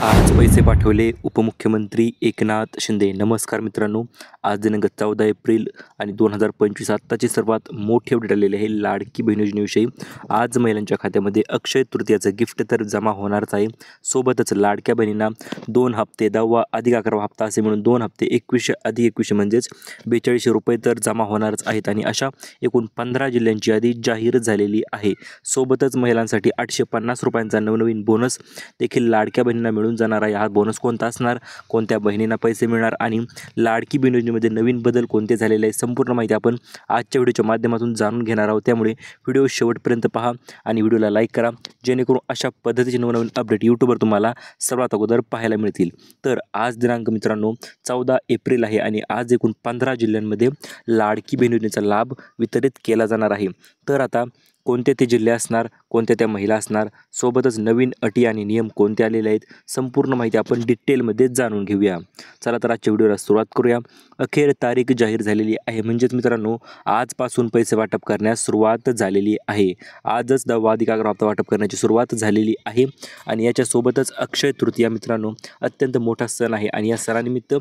आज पैसे पाठवले उपमुख्यमंत्री एकनाथ शिंदे. नमस्कार मित्रांनो, आज दिनांक 14 एप्रिल आणि 2025 आत्ताची सर्वात मोठी अपडेट आलेली आहे लाडकी बहीण योजनेविषयी. आज महिलांच्या खात्यामध्ये अक्षय तृतीयाचं गिफ्ट तर जमा होणारच आहे. सोबतच लाडक्या बहिणींना 2 हप्ते 10वा अधिक 11वा हप्ता असे म्हणून 2 हप्ते 2100 अधिक 2100 म्हणजेच 4200 रुपये तर जमा होणारच आहेत. आणि अशा एकूण 15 जिल्ह्यांची यादी जाहीर झालेली आहे. सोबतच महिलांसाठी 850 रुपयांचा नवनवीन बोनस देखील लाडक्या बहिणींना मिळून जाणार आहे. हा बोनस कोणता असणार, कोणत्या बहिणींना पैसे मिळणार आणि लाडकी बहीण योजनेमध्ये नवीन बदल कोणते झालेले आहे, संपूर्ण माहिती आपण आजच्या व्हिडिओच्या माध्यमातून जाणून घेणार आहोत. त्यामुळे व्हिडिओ शेवटपर्यंत पहा आणि व्हिडिओला लाईक करा, जेणेकरून अशा पद्धतीचे नवनवीन अपडेट यूट्यूबवर तुम्हाला सर्वात अगोदर पाहायला मिळतील. तर आज दिनांक मित्रांनो 14 एप्रिल आहे आणि आज एकूण 15 जिल्ह्यांमध्ये लाडकी बहीण योजनेचा लाभ वितरित केला जाणार आहे. तर आता कोणते ते जिल्हे असणार, कोणत्या त्या महिला असणार, सोबतच नवीन अटी आणि नियम कोणते आलेले आहेत, संपूर्ण माहिती आपण डिटेलमध्ये जाणून घेऊया. चला तर आजच्या व्हिडिओला सुरुवात करूया. अखेर तारीख जाहीर झालेली आहे, म्हणजेच मित्रांनो आजपासून पैसे वाटप करण्यास सुरुवात झालेली आहे. आजच 10वा अधिक 11वा हप्ता वाटप करण्याची सुरुवात झालेली आहे. आणि याच्यासोबतच अक्षय तृतीया मित्रांनो अत्यंत मोठा सण आहे आणि या सणानिमित्त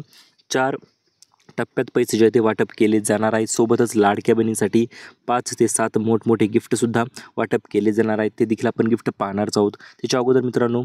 4 टप्प्यात पैसे जे ते वाटप केले जाणार आहेत. सोबतच लाडक्या बहिणींसाठी 5 ते 7 मोठमोठे गिफ्टसुद्धा वाटप केले जाणार आहेत. ते देखील आपण गिफ्ट पाहणारच आहोत. त्याच्या अगोदर मित्रांनो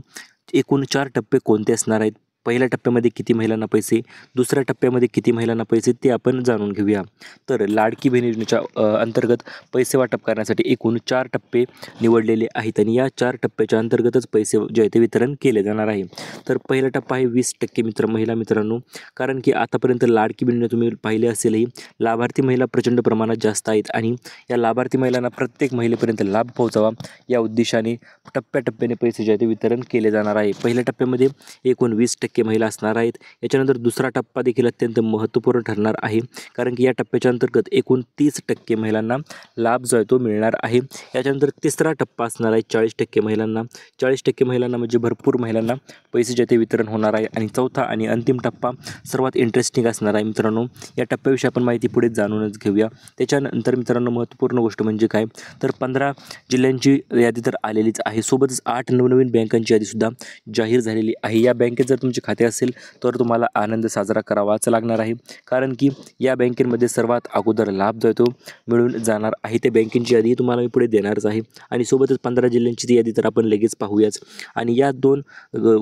एकूण 4 टप्पे कोणते असणार आहेत, पहिल्या टप्प्यामध्ये किती महिलांना पैसे, दुसऱ्या टप्प्यामध्ये किती महिलांना पैसे ते आपण जाणून घेऊया. तर लाडकी बहीण योजनेच्या अंतर्गत पैसे वाटप करण्यासाठी एकूण 4 टप्पे निवडलेले आहेत आणि या 4 टप्प्याच्या अंतर्गतच पैसे जे आहे ते वितरण केले जाणार आहे. तर पहिला टप्पा आहे 20% महिला मित्रांनो, कारण की आतापर्यंत लाडकी बहीण तुम्ही पाहिले असेलही लाभार्थी महिला प्रचंड प्रमाणात जास्त आहेत आणि या लाभार्थी महिलांना प्रत्येक महिलेपर्यंत लाभ पोहोचावा या उद्देशाने टप्प्याटप्प्याने पैसे जे आहे ते वितरण केले जाणार आहे. पहिल्या टप्प्यामध्ये एकूण 20% महिला असणार आहेत. याच्यानंतर दुसरा टप्पा देखील अत्यंत महत्त्वपूर्ण ठरणार आहे, कारण की या टप्प्याच्या अंतर्गत एकूण 30% महिलांना लाभ जो आहे तो मिळणार आहे. याच्यानंतर तिसरा टप्पा असणार आहे 40% महिलांना. 40% महिलांना म्हणजे भरपूर महिलांना पैसे जे ते वितरण होणार आहे. आणि चौथा आणि अंतिम टप्पा सर्वात इंटरेस्टिंग असणार आहे मित्रांनो. या टप्प्याविषयी आपण माहिती पुढे जाणूनच घेऊया. त्याच्यानंतर मित्रांनो महत्त्वपूर्ण गोष्ट म्हणजे काय, तर 15 जिल्ह्यांची यादी तर आलेलीच आहे. सोबतच 8 नवनवीन बँकांची यादीसुद्धा जाहीर झालेली आहे. या बँकेत जर तुमचे खाते असेल तर तुम्हाला आनंद साजरा करावाच लागणार आहे, कारण की या बँकेमध्ये सर्वात अगोदर लाभ जो आहे तो मिळून जाणार आहे. त्या बँकेची यादी तुम्हाला मी पुढे देणारच आहे. आणि सोबतच 15 जिल्ह्यांची ती यादी तर आपण लगेच पाहूयाच. आणि या 2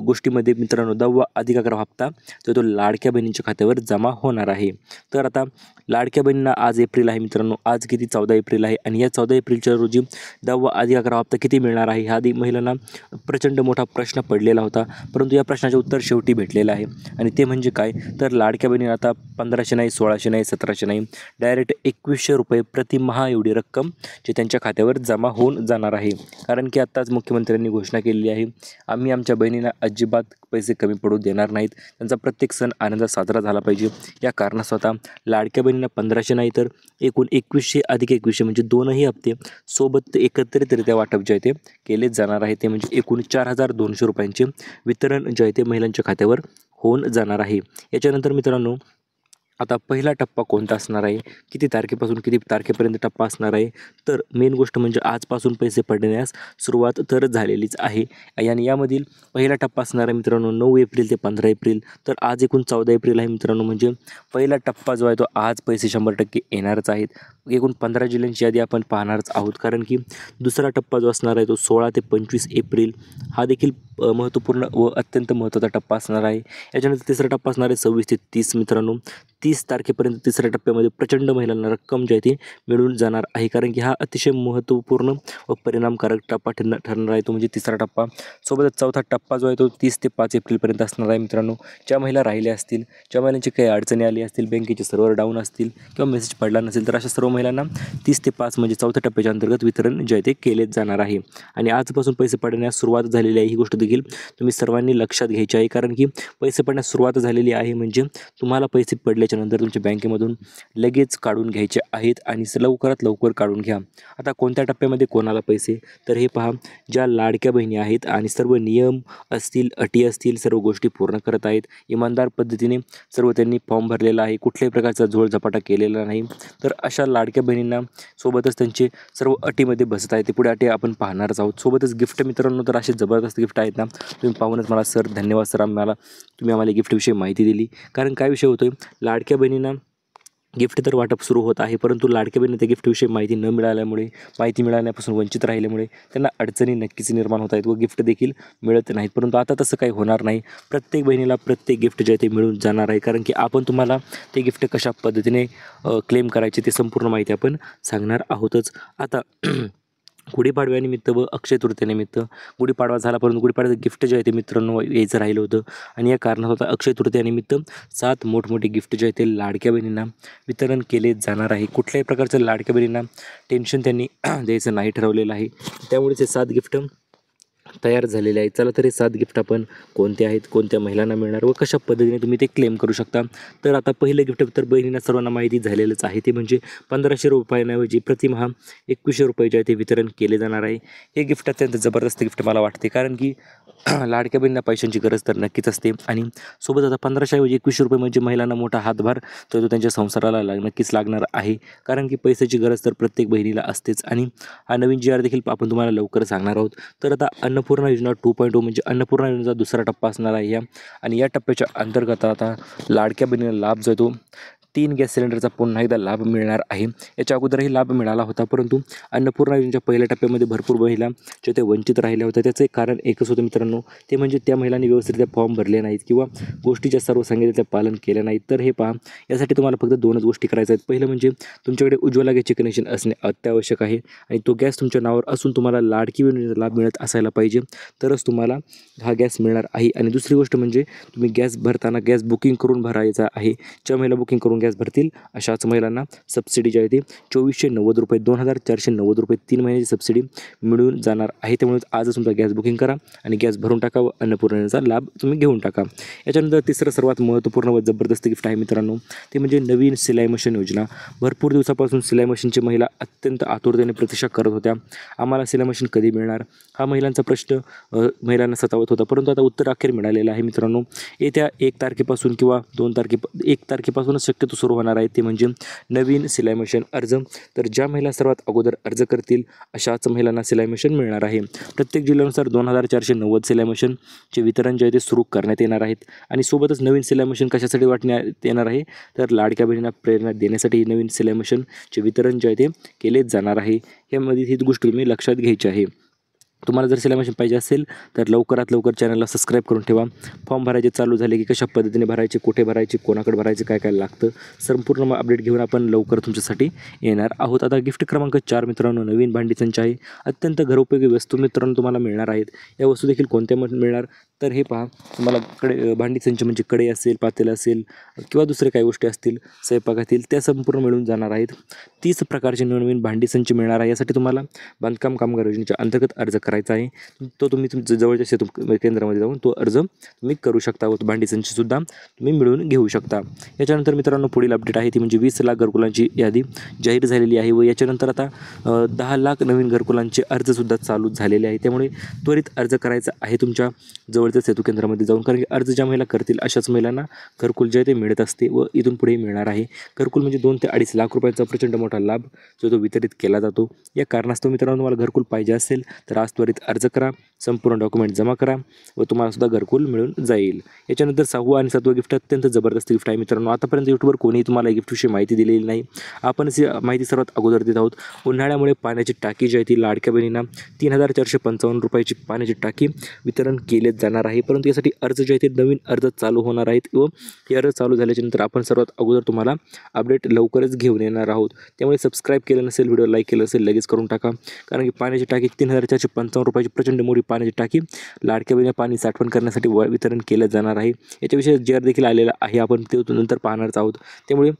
गोष्टीमध्ये मित्रांनो 10वा अधिक 11वा हप्ता जो तो लाडक्या बहिणींच्या खात्यावर जमा होणार आहे. तर आता लाडक्या बहिणींना आज एप्रिल आहे मित्रांनो, आज किती 14 एप्रिल आहे आणि या 14 एप्रिलच्या रोजी 10वा अधिक 11वा हप्ता किती मिळणार आहे हा आधी महिलांना प्रचंड मोठा प्रश्न पडलेला होता, परंतु या प्रश्नाचे उत्तर शेवटी भेटलेलं आहे. आणि ते म्हणजे काय, तर लाडक्या बहिणींना आता 1500 नाही, 1600 नाही, 1700 नाही, डायरेक्ट 2100 रुपये प्रतिमाह एवढी रक्कम जे त्यांच्या खात्यावर जमा होऊन जाणार आहे. कारण की आत्ताच मुख्यमंत्र्यांनी घोषणा केलेली आहे, आम्ही आमच्या बहिणींना अजिबात पैसे कमी पडू देणार नाहीत, त्यांचा प्रत्येक सण आनंदात साजरा झाला पाहिजे. या कारणास्तव लाडक्या बहिणींना 1500 नाही तर एकूण 2100 अधिक 2100 म्हणजे 2ही हप्ते सोबत एकत्रितरित्या वाटप जे आहे ते केले जाणार आहे. ते म्हणजे एकूण 4200 रुपयांचे वितरण जे आहे ते महिलांच्या खात्यावर होऊन जाणार आहे. याच्यानंतर मित्रांनो आता पहिला टप्पा कोणता असणार आहे, किती तारखेपासून किती तारखेपर्यंत टप्पा असणार आहे, तर मेन गोष्ट म्हणजे आजपासून पैसे पडण्यास सुरुवात तर झालेलीच आहे. आणि यामधील पहिला टप्पा असणार आहे मित्रांनो 9 एप्रिल ते 15 एप्रिल. तर आज एकूण 14 एप्रिल आहे मित्रांनो, म्हणजे पहिला टप्पा जो आहे तो आज पैसे 100% येणारच आहेत. एकूण 15 जिल्ह्यांची यादी आपण पाहणारच आहोत, कारण की दुसरा टप्पा जो असणार आहे तो 16 ते 25 एप्रिल हा देखील महत्त्वपूर्ण व अत्यंत महत्त्वाचा टप्पा असणार आहे. याच्यानंतर तिसरा टप्पा असणार आहे 26 ते 30 मित्रांनो. 30 तारखेपर्यंत तिसऱ्या टप्प्यामध्ये प्रचंड महिलांना रक्कम जी आहे ती मिळून जाणार आहे, कारण की हा अतिशय महत्त्वपूर्ण व परिणामकारक टप्पा ठरणार आहे तो म्हणजे तिसरा टप्पा. सोबतच चौथा टप्पा जो आहे तो 30 ते 5 एप्रिलपर्यंत असणार आहे मित्रांनो. ज्या महिला राहिल्या असतील, ज्या महिलांची काही अडचणी आली असतील, बँकेचे सर्व्हर डाऊन असतील किंवा मेसेज पडला नसेल, तर अशा सर्व महिलांना 30 ते 5 म्हणजे चौथ्या टप्प्याच्या अंतर्गत वितरण जे आहे ते केलेच जाणार आहे. आणि आजपासून पैसे पडण्यास सुरुवात झालेली आहे, ही गोष्ट देखील तुम्ही सर्वांनी लक्षात घ्यायची आहे, कारण की पैसे पडण्यास सुरुवात झालेली आहे म्हणजे तुम्हाला पैसे पडल्याची त्याच्यानंतर तुमच्या बँकेमधून लगेच काढून घ्यायचे आहेत आणि लवकरात लवकर काढून घ्या. आता कोणत्या टप्प्यामध्ये कोणाला पैसे, तर हे पहा, ज्या लाडक्या बहिणी आहेत आणि सर्व नियम असतील, अटी असतील, सर्व गोष्टी पूर्ण करत आहेत, इमानदार पद्धतीने सर्व त्यांनी फॉर्म भरलेला आहे, कुठल्याही प्रकारचा झोळझपाटा केलेला नाही, तर अशा लाडक्या बहिणींना सोबतच त्यांचे सर्व अटीमध्ये बसत आहे. ते पुढे अटी आपण पाहणारच आहोत. सोबतच गिफ्ट मित्रांनो, तर असे जबरदस्त गिफ्ट आहेत ना, तुम्ही पाहूनच मला सर धन्यवाद सर, तुम्ही आम्हाला गिफ्टविषयी माहिती दिली. कारण काय विषय होतो आहे, लाडक्या बहिणींना गिफ्ट तर वाटप सुरू होत आहे, परंतु लाडक्या बहिणी त्या गिफ्टविषयी माहिती न मिळाल्यामुळे, माहिती मिळाल्यापासून वंचित राहिल्यामुळे त्यांना अडचणी नक्कीच निर्माण होत आहेत व गिफ्ट देखील मिळत नाहीत. परंतु आता तसं काही होणार नाही. प्रत्येक बहिणीला प्रत्येक गिफ्ट जे आहे ते मिळून जाणार आहे, कारण की आपण तुम्हाला ते गिफ्ट कशा पद्धतीने क्लेम करायचे ते संपूर्ण माहिती आपण सांगणार आहोतच. आता गुढीपाडव्यानिमित्त व अक्षय तृतीयेनिमित्त, गुढीपाडवा झाला परंतु गुढीपाडव्याचं गिफ्ट जे आहे ते मित्रांनो यायचं राहिलं होतं आणि या कारणात होता अक्षय तृतीयेनिमित्त 7 मोठमोठे गिफ्ट जे आहे ते लाडक्या बहिणींना वितरण केले जाणार आहे. कुठल्याही प्रकारचं लाडक्या बहिणींना टेन्शन त्यांनी द्यायचं नाही ठरवलेलं आहे. त्यामुळे ते 7 गिफ्ट तयार झालेले आहेत. चला तर हे 7 गिफ्ट आपण कोणते आहेत, कोणत्या महिलांना मिळणार व कशा पद्धतीने तुम्ही ते क्लेम करू शकता. तर आता पहिलं गिफ्ट तर बहिणींना सर्वांना माहिती झालेलंच आहे, ते म्हणजे 1500 रुपयांऐवजी प्रतिमाह 2100 रुपये जे आहे ते वितरण केले जाणार आहे. हे गिफ्ट अत्यंत जबरदस्त गिफ्ट मला वाटते, कारण की लाडक्या बहिणींना पैशांची गरज तर नक्कीच असते आणि सोबत आता 1500 ऐवजी 2100 रुपये म्हणजे महिलांना मोठा हातभार तो त्यांच्या संसाराला नक्कीच लागणार आहे, कारण की पैशाची गरज तर प्रत्येक बहिणीला असतेच. आणि हा नवीन GR देखील आपण तुम्हाला लवकर सांगणार आहोत. तर आता अन्नपूर्णा योजना 2.0 म्हणजे अन्नपूर्णा योजनेचा दुसरा टप्पा असणार आहे या, आणि या टप्प्याच्या अंतर्गत आता लाडक्या बहिणीला लाभ जो आहे तो 3 गॅस सिलेंडरचा पुन्हा एकदा लाभ मिळणार आहे. याच्या अगोदरही लाभ मिळाला होता, परंतु अन्नपूर्णा योजनेच्या पहिल्या टप्प्यामध्ये भरपूर महिला जे ते वंचित राहिल्या होत्या. त्याचं एक कारण एकच होतं मित्रांनो, ते म्हणजे त्या महिलांनी व्यवस्थितरित्या फॉर्म भरले नाहीत किंवा गोष्टीच्या सर्व सांगितल्या पालन केलं नाहीत. तर हे पहा, यासाठी तुम्हाला फक्त 2च गोष्टी करायच्या आहेत. पहिलं म्हणजे तुमच्याकडे उज्ज्वला गॅसचे कनेक्शन असणे अत्यावश्यक आहे आणि तो गॅस तुमच्या नावावर असून तुम्हाला लाडकी बहिणीचा लाभ मिळत असायला पाहिजे, तरच तुम्हाला हा गॅस मिळणार आहे. आणि दुसरी गोष्ट म्हणजे तुम्ही गॅस भरताना गॅस बुकिंग करून भरायचा आहे. ज्या महिला बुकिंग करून गॅस भरतील अशाच महिलांना सबसिडी जी आहे ती 2490 रुपये 2490 रुपये 3 महिन्याची सबसिडी मिळून जाणार आहे. त्यामुळे आजच तुमचा गॅस बुकिंग करा आणि गॅस भरून टाका व अन्नपूर्णेचा लाभ तुम्ही घेऊन टाका. याच्यानंतर तिसरं सर्वात महत्त्वपूर्ण व जबरदस्त गिफ्ट आहे मित्रांनो, ते म्हणजे नवीन सिलाई मशीन योजना. भरपूर दिवसापासून सिलाई मशीनची महिला अत्यंत आतुरतेने प्रतीक्षा करत होत्या. आम्हाला सिलाई मशीन कधी मिळणार, हा महिलांचा प्रश्न महिलांना सतावत होता, परंतु आता उत्तर अखेर मिळालेलं आहे मित्रांनो. येत्या 1 तारखेपासून किंवा 1 तारखेपासूनच शक्यतो सुरू होणार आहे, ते म्हणजे नवीन सिलाई मशीन अर्ज. तर ज्या महिला सर्वात अगोदर अर्ज करतील अशाच महिलांना सिलाई मशीन मिळणार आहे. प्रत्येक जिल्ह्यानुसार 2490 सिलाई मशीनचे वितरण जे आहे ते सुरू करण्यात येणार आहेत. आणि सोबतच नवीन सिलाई मशीन कशासाठी वाटण्यात येणार आहे, तर लाडक्या बहिणींना प्रेरणा देण्यासाठी नवीन सिलाई मशीनचे वितरण जे आहे ते केलेच जाणार आहे. यामध्ये ही गोष्ट तुम्ही लक्षात घ्यायची आहे. तुम्हाला जर सिलाई मशीन पाहिजे असेल तर लवकरात लवकर चॅनलला सबस्क्राईब करून ठेवा. फॉर्म भरायचे चालू झाले की कशा पद्धतीने भरायचे, कुठे भरायचे, कोणाकडे भरायचे, काय काय लागतं, संपूर्ण अपडेट घेऊन आपण लवकर तुमच्यासाठी येणार आहोत. आता गिफ्ट क्रमांक 4 मित्रांनो, नवीन भांडी संच आहे. अत्यंत घरोपयोगी वस्तू मित्रांनो तुम्हाला मिळणार आहेत. या वस्तू देखील कोणत्या मिळणार, तर हे पहा, तुम्हाला भांडी संच म्हणजे कढई असेल, पातेलं असेल किंवा दुसरे काही गोष्टी असतील स्वयंपाकातील, त्या संपूर्ण मिळून जाणार आहेत. 30 प्रकारचे नवीन भांडी संच मिळणार आहे. यासाठी तुम्हाला बांधकाम कामगार योजनेच्या अंतर्गत अर्ज करायचा आहे. तो तुम्ही तुमच्या जवळच्या शेतू केंद्रामध्ये जाऊन तो अर्ज तुम्ही करू शकता व भांडी संचसुद्धा तुम्ही मिळवून घेऊ शकता. याच्यानंतर मित्रांनो पुढील अपडेट आहे ती म्हणजे 20 लाख घरकुलांची यादी जाहीर झालेली आहे व याच्यानंतर आता 10 लाख नवीन घरकुलांचे अर्जसुद्धा चालू झालेले आहे. त्यामुळे त्वरित अर्ज करायचा आहे तुमच्या जवळच्या सेतू केंद्रामध्ये जाऊन, कारण की अर्ज ज्या महिला करतील अशाच महिलांना घरकुल जे आहे ते मिळत असते व इथून पुढे मिळणार आहे. घरकुल म्हणजे 2 ते 2.5 लाख रुपयांचा प्रचंड मोठा लाभ जो तो वितरित केला जातो. या कारणास्तव मित्रांनो तुम्हाला घरकुल पाहिजे असेल तर आज त्वरित अर्ज करा, संपूर्ण डॉक्युमेंट जमा करा व तुम्हाला सुद्धा घरकुल मिळून जाईल. याच्यानंतर 6वं आणि 7वं गिफ्ट अत्यंत जबरदस्त गिफ्ट आहे मित्रांनो. आतापर्यंत यूट्यूबवर कोणीही तुम्हाला गिफ्टविषयी माहिती दिलेली नाही, आपण माहिती सर्वात अगोदर देत आहोत. उन्हाळ्यामुळे पाण्याची टाकी जी आहे ती लाडक्या बहिणींना 3455 रुपयाची पाण्याची टाकी वितरण केले जाणार आहे. परंतु यासाठी अर्ज जे आहे ते नवीन अर्ज चालू होणार आहेत व हे अर्ज चालू झाल्याच्या नंतर आपण सर्वात अगोदर तुम्हाला अपडेट लवकरच घेऊन येणार आहोत. त्यामुळे सबस्क्राईब केलं नसेल, व्हिडिओ लाईक केलं असेल लगेच करून टाका, कारण की पाण्याची टाकी 3455 रुपयाची प्रचंड मोठी पाण्याची टाकी लाडक्या बहिणीला पाणी साठवण करण्यासाठी वितरण केलं जाणार आहे. याच्याविषयी GR देखील आलेला आहे, आपण ते नंतर पाहणारच आहोत. त्यामुळे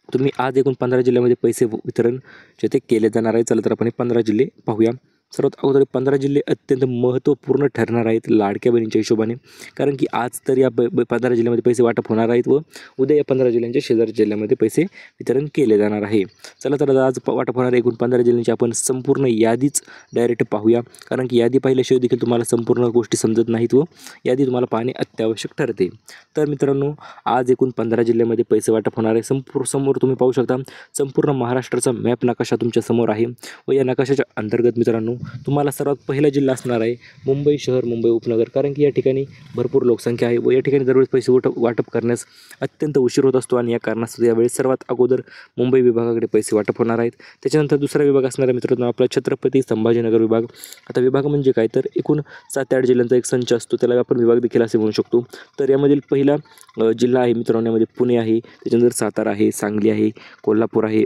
तुम्ही आज एकूण 15 जिल्ह्यामध्ये पैसे वितरण जे ते केले जाणार आहे. चला तर आपण 15 जिल्हे पाहूया. सर्वात अगोदर 15 जिल्हे अत्यंत महत्त्वपूर्ण ठरणार आहेत लाडक्या बहिणींच्या हिशोबाने, कारण की आज तर या 15 जिल्ह्यामध्ये पैसे वाटप होणार आहेत व उद्या या 15 जिल्ह्यांच्या शेजारी जिल्ह्यामध्ये पैसे वितरण केले जाणार आहे. चला तर आज वाटप होणाऱ्या एकूण 15 जिल्ह्यांची आपण संपूर्ण यादीच डायरेक्ट पाहूया, कारण की यादी पाहिल्याशिवाय देखील तुम्हाला संपूर्ण गोष्टी समजत नाहीत व यादी तुम्हाला पाहणे अत्यावश्यक ठरते. तर मित्रांनो, आज एकूण 15 जिल्ह्यामध्ये पैसे वाटप होणार आहे. समोर तुम्ही पाहू शकता संपूर्ण महाराष्ट्राचा मॅप नकाशा तुमच्या समोर आहे व या नकाशाच्या अंतर्गत मित्रांनो तुम्हाला सर्वात पहिला जिल्हा असणार आहे मुंबई शहर, मुंबई उपनगर, कारण की या ठिकाणी भरपूर लोकसंख्या आहे व या ठिकाणी दरवेळेस पैसे वाटप करण्यास अत्यंत उशीर होत असतो आणि या कारणास्तव यावेळेस सर्वात अगोदर मुंबई विभागाकडे पैसे वाटप होणार आहेत. त्याच्यानंतर दुसरा विभाग असणारा मित्रांनो आपला छत्रपती संभाजीनगर विभाग. आता विभाग म्हणजे काय, तर एकूण 7-8 जिल्ह्यांचा एक संच असतो, त्याला आपण विभाग देखील असे म्हणू शकतो. तर यामधील पहिला जिल्हा आहे मित्रांनो, यामध्ये पुणे आहे, त्याच्यानंतर सातारा आहे, सांगली आहे, कोल्हापूर आहे,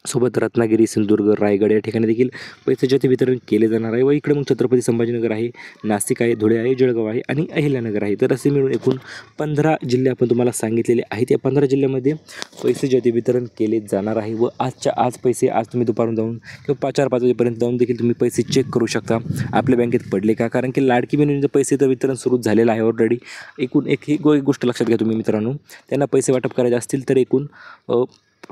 सोबत रत्नागिरी, सिंधुदुर्ग, रायगड या ठिकाणी देखील पैशाचे ते वितरण केले जाणार आहे. व इकडे मग छत्रपती संभाजीनगर आहे, नाशिक आहे, धुळे आहे, जळगाव आहे आणि अहिल्यानगर आहे. तर असे मिळून एकूण 15 जिल्हे आपण तुम्हाला सांगितलेले आहेत. या 15 जिल्ह्यामध्ये पैसे जे ते वितरण केले जाणार आहे व आज पैसे आज तुम्ही दुपारून जाऊन किंवा 4-5 वाजेपर्यंत जाऊन देखील तुम्ही पैसे चेक करू शकता आपल्या बँकेत पडले का, कारण की लाडकी बहिणीचे पैसे तर वितरण सुरू झालेलं आहे ऑलरेडी. एकूण एक गोष्ट लक्षात घ्या तुम्ही मित्रांनो, त्यांना पैसे वाटप करायचे असतील तर एकूण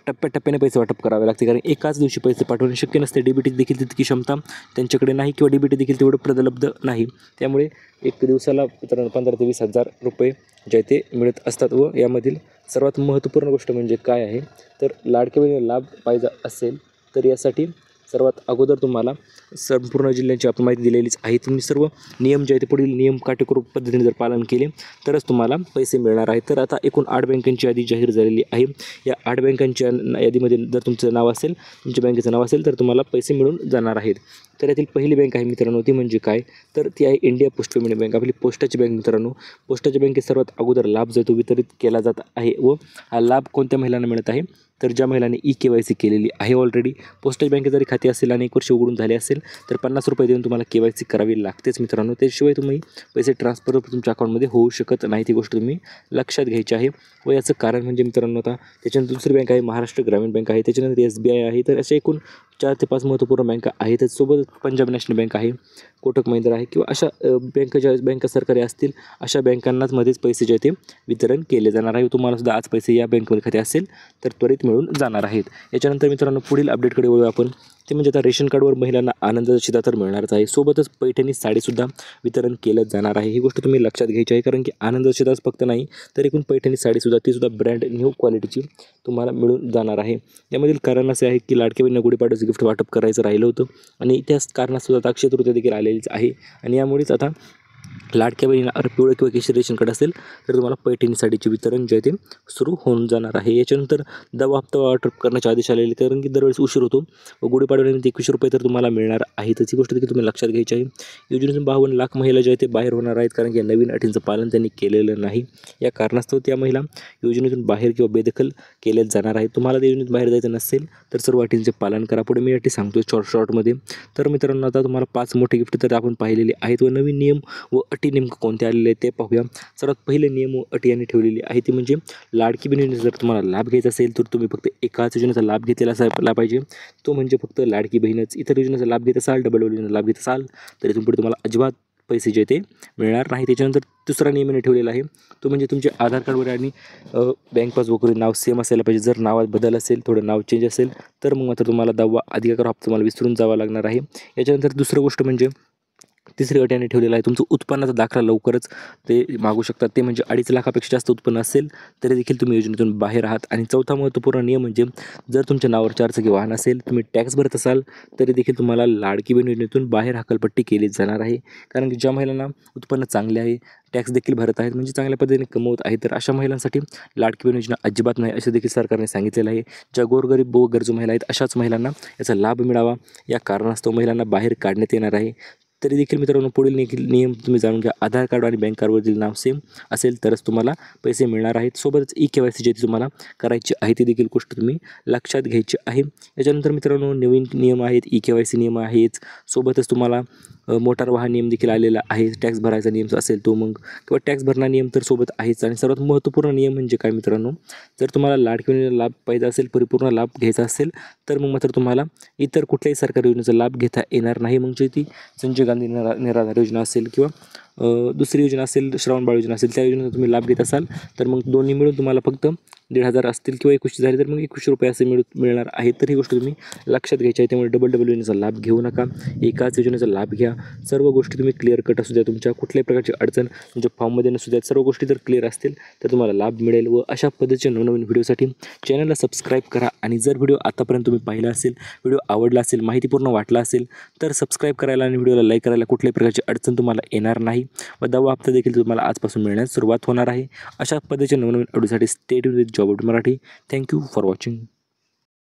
टप्प्याटप्प्याने पैसे वाटप करावे लागते, कारण एकाच दिवशी पैसे पाठवणे शक्य नसते. DBT देखील तितकी क्षमता त्यांच्याकडे नाही किंवा DBT देखील तेवढं प्रलब्ध नाही. त्यामुळे एक दिवसाला मित्रांनो 15,000 ते 20,000 रुपये जे ते मिळत असतात. व यामधील सर्वात महत्त्वपूर्ण गोष्ट म्हणजे काय आहे, तर लाडक्या बहिणीला लाभ पाहिजे असेल तर यासाठी सर्वात अगोदर तुम्हाला संपूर्ण जिल्ह्यांची आपण माहिती दिलेलीच आहे. तुम्ही सर्व नियम जे आहे ते पुढील नियम काटेकोर पद्धतीने जर पालन केले तरच तुम्हाला पैसे मिळणार आहेत. तर आता एकूण 8 बँकांची यादी जाहीर झालेली आहे. या 8 बँकांच्या यादीमध्ये जर तुमचं नाव असेल, तुमच्या बँकेचं नाव असेल तर तुम्हाला पैसे मिळून जाणार आहेत. तर यातील पहिली बँक आहे मित्रांनो, ती म्हणजे काय, तर ती आहे इंडिया पोस्ट पेमेंट बँक, आपली पोस्टाची बँक मित्रांनो. पोस्टाच्या बँकेत सर्वात अगोदर लाभ जो तो वितरित केला जात आहे व हा लाभ कोणत्या महिलांना मिळत आहे, तर ज्या महिलांनी KYC केलेली आहे ऑलरेडी. पोस्टाच्या बँकेत जरी खाते असेल आणि 1 वर्ष उघडून झाले असेल तर 50 रुपये देऊन तुम्हाला KYC करावी लागतेच मित्रांनो. त्याशिवाय तुम्ही पैसे ट्रान्सफर तुमच्या अकाउंटमध्ये होऊ शकत नाही. ती गोष्ट तुम्ही लक्षात घ्यायची आहे. व याचं कारण म्हणजे मित्रांनो, आता त्याच्यानंतर दुसरी बँक आहे महाराष्ट्र ग्रामीण बँक आहे, त्याच्यानंतर SBI आहे. तर अशा एकूण 4 ते 5 महत्त्वपूर्ण बँका आहेत. त्याचसोबत पंजाब नॅशनल बँक आहे, कोटक महिंद्रा आहे किंवा अशा बँका सरकारी असतील अशा बँकांनाच मध्येच पैसे जे ते वितरण केले जाणार आहे. तुम्हाला सुद्धा आज पैसे या बँकेमध्ये खाते असेल तर त्वरित मिळून जाणार आहेत. याच्यानंतर मित्रांनो पुढील अपडेटकडे वळूया आपण, ते म्हणजे आता रेशन कार्डवर महिलांना आनंदाचा शिधा तर मिळणारच आहे, सोबतच पैठणी साडीसुद्धा वितरण केलं जाणार आहे. ही गोष्ट तुम्ही लक्षात घ्यायची आहे, कारण की आनंदाचा शिधाच फक्त नाही तर एकूण पैठणी साडीसुद्धा तीसुद्धा ब्रँड न्यू क्वालिटीची तुम्हाला मिळून जाणार आहे. यामधील कारण असे आहे की लाडक्या बहिणींना गुढीपाडव्याचं गिफ्ट वाटप करायचं राहिलं होतं आणि त्याच कारणासुद्धा अक्षय तृतीया देखील आलेलीच आहे आणि यामुळेच आता लाडक्या बहिणीला पिवळं किंवा केशरी रेशन कार्ड असेल तर तुम्हाला पैठणी साडीचे वितरण जे आहे ते सुरू होऊन जाणार आहे. याच्यानंतर दवा हप्ता वाटप करण्याचे आदेश आलेले, कारण की दरवेळेस उशीर होतो व गुढीपाडव्यानंतर 21 रुपये तर तुम्हाला मिळणार आहे. त्याची गोष्ट देखील तुम्ही लक्षात घ्यायची आहे. योजनेतून 52 लाख महिला जे आहे ते बाहेर होणार आहेत, कारण की नवीन अटींचं पालन त्यांनी केलेलं नाही. या कारणास्तव त्या महिला योजनेतून बाहेर किंवा बेदखल केल्या जाणार आहेत. तुम्हाला त्या योजनेत बाहेर जायचं नसेल तर सर्व अटींचे पालन करा. पुढे मी अटी सांगतो शॉर्टमध्ये. तर मित्रांनो, आता तुम्हाला 5 मोठे गिफ्ट तर आपण पाहिलेले आहेत व नवीन नियम व अटी नेमकं कोणते आलेले आहेत ते पाहूया. सर्वात पहिले नियम व अटी यांनी ठेवलेली आहे ती म्हणजे लाडकी बहिणीने जर तुम्हाला लाभ घ्यायचा असेल तर तुम्ही फक्त एकाच योजनेचा लाभ घेतलेला असायला पाहिजे, तो म्हणजे फक्त लाडकी बहीणच. इतर योजनेचा लाभ घेत असाल, डबल योजनेचा लाभ घेत असाल तर इथून पुढे तुम्हाला अजिबात पैसे जे ते मिळणार नाही. त्याच्यानंतर दुसरा नियमाने ठेवलेला आहे तो म्हणजे तुमचे आधार कार्डवर आणि बँक पासबुकवर नाव सेम असायला पाहिजे. जर नावात बदल असेल, थोडं नाव चेंज असेल तर मग मात्र तुम्हाला 10वा अधिकार हप्ता तुम्हाला विसरून जावा लागणार आहे. याच्यानंतर दुसरं गोष्ट म्हणजे तिसरी अट याने ठेवलेला आहे, तुमचं उत्पन्नाचा दाखला लवकरच ते मागू शकतात. ते म्हणजे 2.5 लाखापेक्षा जास्त उत्पन्न असेल तरी देखील तुम्ही योजनेतून बाहेर आहात. आणि चौथा महत्त्वपूर्ण नियम म्हणजे जर तुमच्या नावावर 4 चाकी वाहन असेल, तुम्ही टॅक्स भरत असाल तरी देखील तुम्हाला लाडकी बहीण योजनेतून बाहेर हकालपट्टी केली जाणार आहे. कारण की ज्या महिलांना उत्पन्न चांगले आहे, टॅक्स देखील भरत आहेत, म्हणजे चांगल्या पद्धतीने कमवत आहेत, तर अशा महिलांसाठी लाडकी बहीण योजना अजिबात नाही असं देखील सरकारने सांगितलेलं आहे. ज्या गोरगरीब व गरजू महिला आहेत अशाच महिलांना याचा लाभ मिळावा या कारणास्तव महिलांना बाहेर काढण्यात येणार आहे. तरी देखील मित्रांनो पुढील नियम तुम्ही जाणून घ्या. आधार कार्ड आणि बँक कार्डवरील नाव सेम असेल तरच तुम्हाला पैसे मिळणार आहेत. सोबतच KYC जे तुम्हाला करायची आहे ती देखील गोष्ट तुम्ही लक्षात घ्यायची आहे. याच्यानंतर मित्रांनो नवीन नियम आहेत, KYC नियम आहेच, सोबतच तुम्हाला मोटार वाहन नियम देखील आलेला आहे. टॅक्स भरायचा नियम असेल तो मग किंवा टॅक्स भरणार नियम तर सोबत आहेच. आणि सर्वात महत्त्वपूर्ण नियम म्हणजे काय मित्रांनो, जर तुम्हाला लाडकी योजनेचा लाभ पाहिजे असेल, परिपूर्ण लाभ घ्यायचा असेल तर मग मात्र तुम्हाला इतर कुठल्याही सरकारी योजनेचा लाभ घेता येणार नाही. म्हणजे ती संजय गांधी निराधार योजना असेल किंवा दुसरी योजना असेल, श्रावणबाळ योजना असेल, त्या योजनेचा तुम्ही लाभ घेत असाल तर मग दोन्ही मिळून तुम्हाला फक्त 1,500 असतील किंवा 21 झाले तर मग 21 रुपये असे मिळणार आहे. तर ही गोष्ट तुम्ही लक्षात घ्यायची आहे. त्यामुळे डबल योजनेचा लाभ घेऊ नका, एकाच योजनेचा लाभ घ्या. सर्व गोष्टी तुम्ही क्लिअर कट असू द्या, तुमच्या कुठल्याही प्रकारची अडचण तुमच्या फॉर्ममध्ये नसू द्या, सर्व गोष्टी जर क्लिअर असतील तर तुम्हाला लाभ मिळेल. व अशा पद्धतीच्या नवनवीन व्हिडिओसाठी चॅनलला सबस्क्राईब करा. आणि जर व्हिडिओ आतापर्यंत तुम्ही पाहिला असेल, व्हिडिओ आवडला असेल, माहितीपूर्ण वाटला असेल तर सबस्क्राईब करायला आणि व्हिडिओला लाईक करायला कुठल्याही प्रकारची अडचण तुम्हाला येणार नाही. व 10वा हप्ता देखील तुम्हाला आजपासून मिळण्यास सुरुवात होणार आहे. अशा पद्धतीच्या नवनवीन व्हिडिओसाठी stay tuned with job update Marathi. Thank you for watching.